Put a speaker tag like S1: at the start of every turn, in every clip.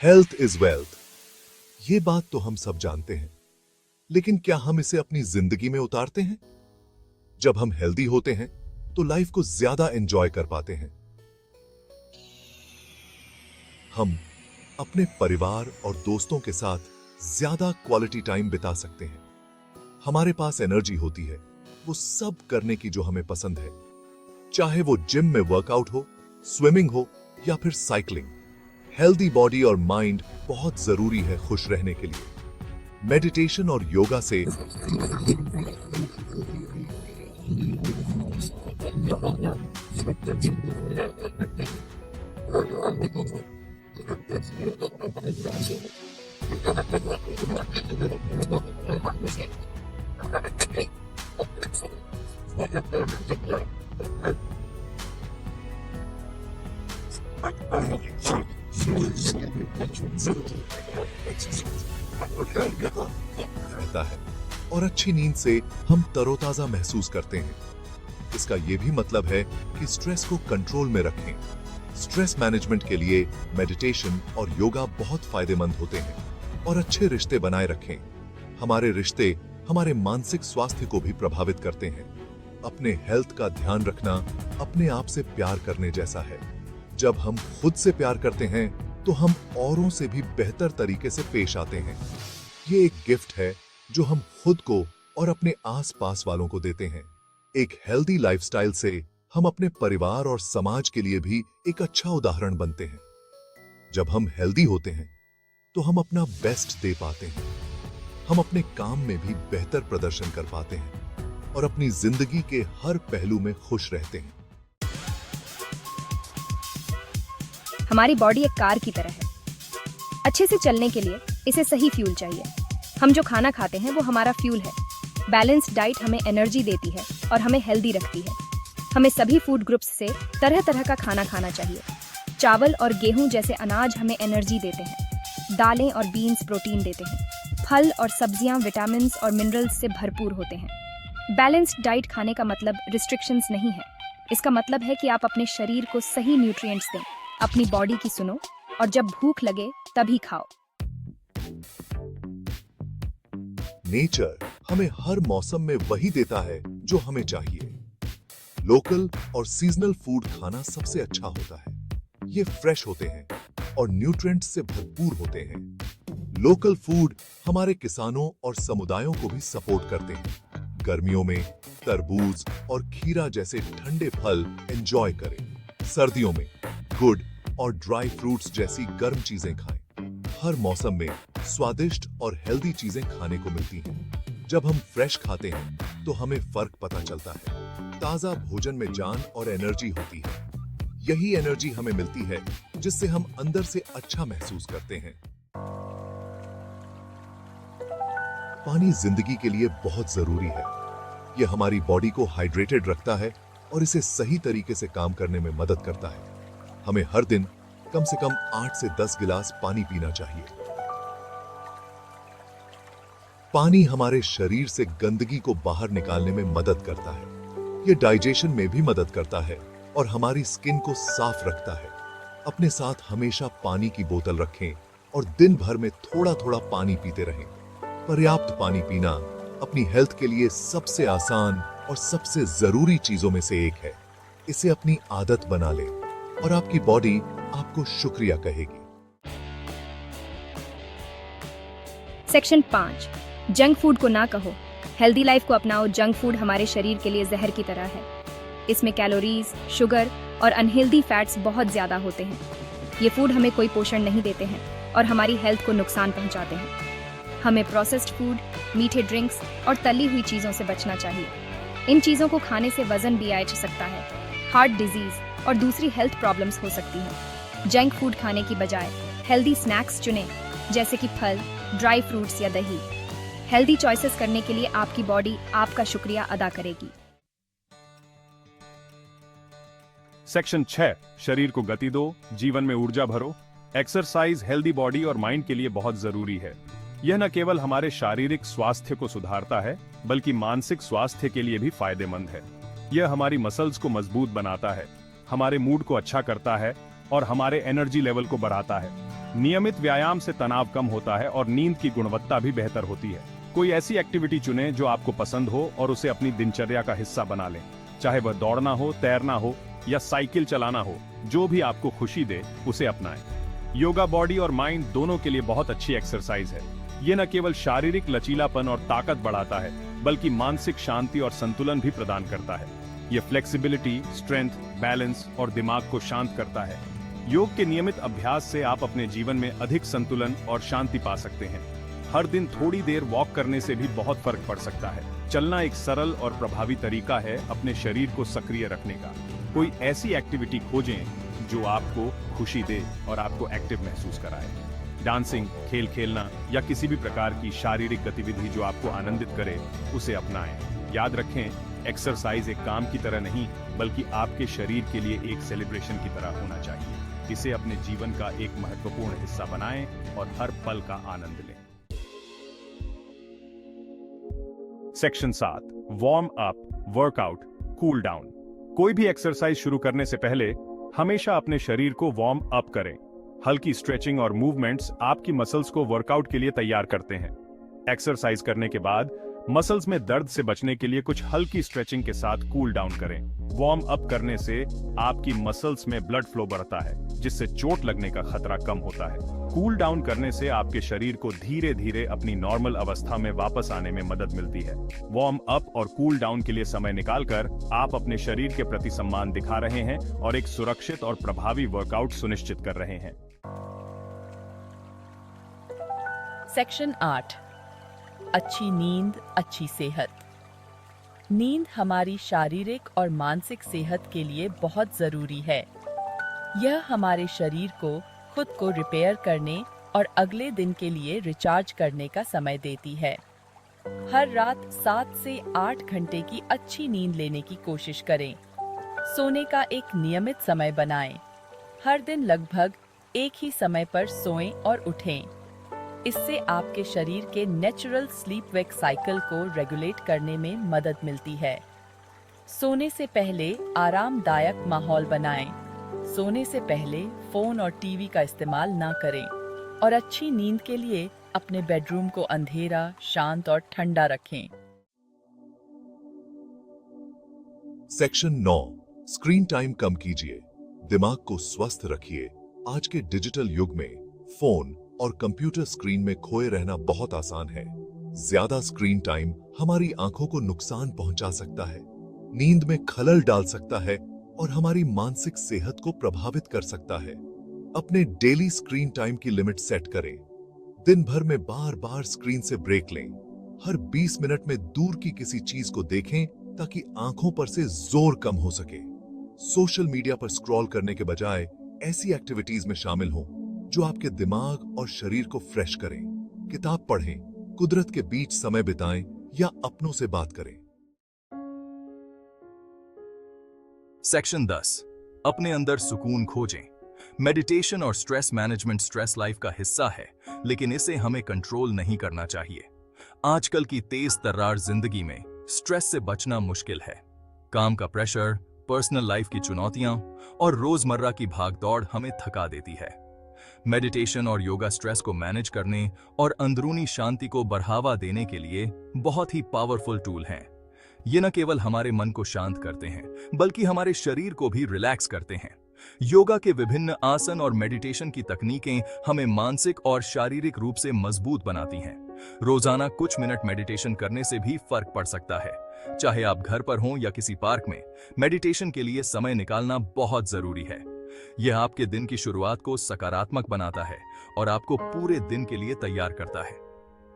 S1: Health is wealth, ये बात तो हम सब जानते हैं, लेकिन क्या हम इसे अपनी जिंदगी में उतारते हैं? जब हम हेल्दी होते हैं तो लाइफ को ज्यादा एंजॉय कर पाते हैं। हम अपने परिवार और दोस्तों के साथ ज्यादा क्वालिटी टाइम बिता सकते हैं। हमारे पास एनर्जी होती है वो सब करने की जो हमें पसंद है, चाहे वो जिम में वर्कआउट हो, स्विमिंग हो या फिर साइकिलिंग। हेल्दी बॉडी और माइंड बहुत जरूरी है खुश रहने के लिए। मेडिटेशन और योगा से रहता है और अच्छी नींद से हम तरोताजा महसूस करते हैं। इसका यह भी मतलब है कि स्ट्रेस को कंट्रोल में रखें। स्ट्रेस मैनेजमेंट के लिए मेडिटेशन और योगा बहुत फायदेमंद होते हैं और अच्छे रिश्ते बनाए रखें। हमारे रिश्ते हमारे मानसिक स्वास्थ्य को भी प्रभावित करते हैं। अपने हेल्थ का ध्यान रखना अपने आप से प्यार करने जैसा है। जब हम खुद से प्यार करते हैं तो हम औरों से भी बेहतर तरीके से पेश आते हैं। ये एक गिफ्ट है जो हम खुद को और अपने आसपास वालों को देते हैं। एक हेल्दी लाइफस्टाइल से हम अपने परिवार और समाज के लिए भी एक अच्छा उदाहरण बनते हैं। जब हम हेल्दी होते हैं तो हम अपना बेस्ट दे पाते हैं। हम अपने काम में भी बेहतर प्रदर्शन कर पाते हैं और अपनी जिंदगी के हर पहलू में खुश रहते हैं।
S2: हमारी बॉडी एक कार की तरह है। अच्छे से चलने के लिए इसे सही फ्यूल चाहिए। हम जो खाना खाते हैं वो हमारा फ्यूल है। बैलेंस्ड डाइट हमें एनर्जी देती है और हमें हेल्दी रखती है। हमें सभी फूड ग्रुप्स से तरह तरह का खाना खाना चाहिए। चावल और गेहूं जैसे अनाज हमें एनर्जी देते हैं। दालें और बीन्स प्रोटीन देते हैं। फल और सब्जियां विटामिन्स और मिनरल्स से भरपूर होते हैं। बैलेंस्ड डाइट खाने का मतलब रिस्ट्रिक्शंस नहीं है। इसका मतलब है कि आप अपने शरीर को सही न्यूट्रिएंट्स दें, अपनी बॉडी की सुनो और जब भूख लगे तभी खाओ।
S1: नेचर हमें हर मौसम में वही देता है जो हमें चाहिए। लोकल और सीजनल फूड खाना सबसे अच्छा होता है। ये फ्रेश होते हैं और न्यूट्रिएंट्स से भरपूर होते हैं। लोकल फूड हमारे किसानों और समुदायों को भी सपोर्ट करते हैं। गर्मियों में तरबूज और खीरा जैसे ठंडे फल एंजॉय करें। सर्दियों में गुड़ और ड्राई फ्रूट्स जैसी गर्म चीजें खाएं। हर मौसम में स्वादिष्ट और हेल्दी चीजें खाने को मिलती हैं। जब हम फ्रेश खाते हैं तो हमें फर्क पता चलता है। ताजा भोजन में जान और एनर्जी होती है। यही एनर्जी हमें मिलती है जिससे हम अंदर से अच्छा महसूस करते हैं। पानी जिंदगी के लिए बहुत जरूरी है। यह हमारी बॉडी को हाइड्रेटेड रखता है और इसे सही तरीके से काम करने में मदद करता है। हमें हर दिन कम से कम 8 से 10 गिलास पानी पीना चाहिए। पानी हमारे शरीर से गंदगी को बाहर निकालने में मदद करता है। यह डाइजेशन में भी मदद करता है और हमारी स्किन को साफ रखता है। अपने साथ हमेशा पानी की बोतल रखें और दिन भर में थोड़ा थोड़ा पानी पीते रहें। पर्याप्त पानी पीना अपनी हेल्थ के लिए सबसे आसान और सबसे जरूरी चीजों में से एक है। इसे अपनी आदत बना लें और आपकी बॉडी आपको शुक्रिया कहेगी।
S2: सेक्शन 5, जंक फूड को ना कहो, हेल्दी लाइफ को अपनाओ। जंक फूड हमारे शरीर के लिए जहर की तरह है। इसमें कैलोरीज, शुगर और अनहेल्दी फैट्स बहुत ज्यादा होते हैं। ये फूड हमें कोई पोषण नहीं देते हैं और हमारी हेल्थ को नुकसान पहुंचाते हैं। हमें प्रोसेस्ड फूड, मीठे ड्रिंक्स और तली हुई चीजों से बचना चाहिए। इन चीजों को खाने से वजन भी आ सकता है, हार्ट डिजीज और दूसरी हेल्थ प्रॉब्लम्स हो सकती हैं। जंक फूड खाने की बजाय हेल्दी स्नैक्स चुनें, जैसे कि फल, ड्राई फ्रूट्स या दही। हेल्दी चॉइसेस करने के लिए आपकी बॉडी आपका शुक्रिया अदा करेगी।
S3: सेक्शन 6, शरीर को गति दो, जीवन में ऊर्जा भरो। एक्सरसाइज हेल्दी बॉडी और माइंड के लिए बहुत जरूरी है। यह न केवल हमारे शारीरिक स्वास्थ्य को सुधारता है, बल्कि मानसिक स्वास्थ्य के लिए भी फायदेमंद है। यह हमारी मसल्स को मजबूत बनाता है, हमारे मूड को अच्छा करता है और हमारे एनर्जी लेवल को बढ़ाता है। नियमित व्यायाम से तनाव कम होता है और नींद की गुणवत्ता भी बेहतर होती है। कोई ऐसी एक्टिविटी चुनें जो आपको पसंद हो और उसे अपनी दिनचर्या का हिस्सा बना लें। चाहे वह दौड़ना हो, तैरना हो या साइकिल चलाना हो, जो भी आपको खुशी दे उसे अपनाएं। योगा बॉडी और माइंड दोनों के लिए बहुत अच्छी एक्सरसाइज है। ये न केवल शारीरिक लचीलापन और ताकत बढ़ाता है, बल्कि मानसिक शांति और संतुलन भी प्रदान करता है। ये फ्लेक्सिबिलिटी, स्ट्रेंथ, बैलेंस और दिमाग को शांत करता है। योग के नियमित अभ्यास से आप अपने जीवन में अधिक संतुलन और शांति पा सकते हैं। हर दिन थोड़ी देर वॉक करने से भी बहुत फर्क पड़ सकता है। चलना एक सरल और प्रभावी तरीका है अपने शरीर को सक्रिय रखने का। कोई ऐसी एक्टिविटी खोजें जो आपको खुशी दे और आपको एक्टिव महसूस कराए। डांसिंग, खेल खेलना या किसी भी प्रकार की शारीरिक गतिविधि जो आपको आनंदित करे, उसे अपनाएं। याद रखें, एक्सरसाइज एक काम की तरह नहीं, बल्कि आपके शरीर के लिए एक सेलिब्रेशन की तरह होना चाहिए। इसे अपने जीवन का एक महत्वपूर्ण हिस्सा बनाएं और हर पल का आनंद लें। Section 7, warm up, workout, cool down. कोई भी एक्सरसाइज शुरू करने से पहले हमेशा अपने शरीर को वार्म अप करें। हल्की स्ट्रेचिंग और मूवमेंट्स आपकी मसल्स को वर्कआउट के लिए तैयार करते हैं। एक्सरसाइज करने के बाद मसल्स में दर्द से बचने के लिए कुछ हल्की स्ट्रेचिंग के साथ कूल डाउन करें। वार्म अप करने से आपकी मसल्स में ब्लड फ्लो बढ़ता है, जिससे चोट लगने का खतरा कम होता है। कूल डाउन करने से आपके शरीर को धीरे धीरे अपनी नॉर्मल अवस्था में वापस आने में मदद मिलती है। वार्म अप और कूल डाउन के लिए समय निकालकर आप अपने शरीर के प्रति सम्मान दिखा रहे हैं और एक सुरक्षित और प्रभावी वर्कआउट सुनिश्चित कर रहे हैं।
S4: सेक्शन 8, अच्छी नींद, अच्छी सेहत। नींद हमारी शारीरिक और मानसिक सेहत के लिए बहुत जरूरी है। यह हमारे शरीर को खुद को रिपेयर करने और अगले दिन के लिए रिचार्ज करने का समय देती है। हर रात 7 से 8 घंटे की अच्छी नींद लेने की कोशिश करें। सोने का एक नियमित समय बनाएं। हर दिन लगभग एक ही समय पर सोएं और उठें। इससे आपके शरीर के नेचुरल स्लीप वेक साइकिल को रेगुलेट करने में मदद मिलती है। सोने से पहले आरामदायक माहौल बनाएं। सोने से पहले फोन और टीवी का इस्तेमाल ना करें और अच्छी नींद के लिए अपने बेडरूम को अंधेरा, शांत और ठंडा रखें।
S1: सेक्शन 9, स्क्रीन टाइम कम कीजिए, दिमाग को स्वस्थ रखिए। आज के डिजिटल युग में फोन और कंप्यूटर स्क्रीन में खोए रहना बहुत आसान है। ज्यादा स्क्रीन टाइम हमारी आंखों को नुकसान पहुंचा सकता है, नींद में खलल डाल सकता है और हमारी मानसिक सेहत को प्रभावित कर सकता है। अपने डेली स्क्रीन टाइम की लिमिट सेट करें। दिन भर में बार बार स्क्रीन से ब्रेक लें। हर 20 मिनट में दूर की किसी चीज को देखें ताकि आंखों पर से जोर कम हो सके। सोशल मीडिया पर स्क्रॉल करने के बजाय ऐसी एक्टिविटीज में शामिल हों जो आपके दिमाग और शरीर को फ्रेश करें। किताब पढ़ें, कुदरत के बीच समय बिताएं या अपनों से बात करें।
S5: सेक्शन 10, अपने अंदर सुकून खोजें। मेडिटेशन और स्ट्रेस मैनेजमेंट स्ट्रेस लाइफ का हिस्सा है, लेकिन इसे हमें कंट्रोल नहीं करना चाहिए। आजकल की तेज तर्रार जिंदगी में स्ट्रेस से बचना मुश्किल है। काम का प्रेशर, पर्सनल लाइफ की चुनौतियां और रोजमर्रा की भागदौड़ हमें थका देती है। मेडिटेशन और योगा स्ट्रेस को मैनेज करने और अंदरूनी शांति को बढ़ावा देने के लिए बहुत ही पावरफुल टूल हैं। ये न केवल हमारे मन को शांत करते हैं, बल्कि हमारे शरीर को भी रिलैक्स करते हैं। योगा के विभिन्न आसन और मेडिटेशन की तकनीकें हमें मानसिक और शारीरिक रूप से मजबूत बनाती हैं। रोजाना कुछ मिनट मेडिटेशन करने से भी फर्क पड़ सकता है। चाहे आप घर पर हों या किसी पार्क में, मेडिटेशन के लिए समय निकालना बहुत जरूरी है। यह आपके दिन की शुरुआत को सकारात्मक बनाता है और आपको पूरे दिन के लिए तैयार करता है।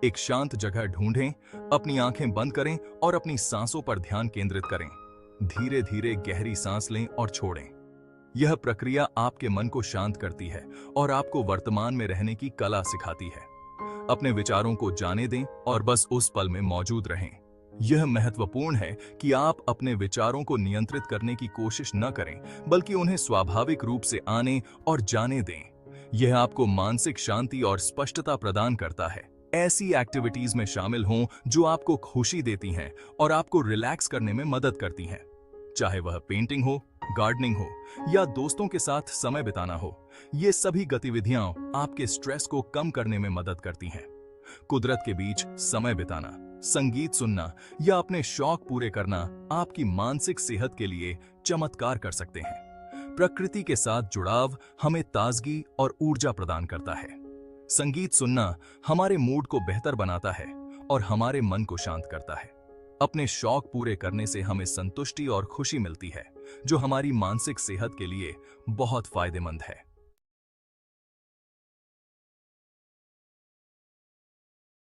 S5: एक शांत जगह ढूंढें, अपनी आंखें बंद करें और अपनी सांसों पर ध्यान केंद्रित करें। धीरे धीरे गहरी सांस लें और छोड़ें। यह प्रक्रिया आपके मन को शांत करती है और आपको वर्तमान में रहने की कला सिखाती है। अपने विचारों को जाने दें और बस उस पल में मौजूद रहें। यह महत्वपूर्ण है कि आप अपने विचारों को नियंत्रित करने की कोशिश न करें, बल्कि उन्हें स्वाभाविक रूप से आने और जाने दें। यह आपको मानसिक शांति और स्पष्टता प्रदान करता है। ऐसी एक्टिविटीज में शामिल हों जो आपको खुशी देती हैं और आपको रिलैक्स करने में मदद करती हैं। चाहे वह पेंटिंग हो, गार्डनिंग हो या दोस्तों के साथ समय बिताना हो, ये सभी गतिविधियां आपके स्ट्रेस को कम करने में मदद करती हैं। कुदरत के बीच समय बिताना, संगीत सुनना या अपने शौक पूरे करना आपकी मानसिक सेहत के लिए चमत्कार कर सकते हैं। प्रकृति के साथ जुड़ाव हमें ताजगी और ऊर्जा प्रदान करता है। संगीत सुनना हमारे मूड को बेहतर बनाता है और हमारे मन को शांत करता है। अपने शौक पूरे करने से हमें संतुष्टि और खुशी मिलती है, जो हमारी मानसिक सेहत के लिए बहुत फायदेमंद है।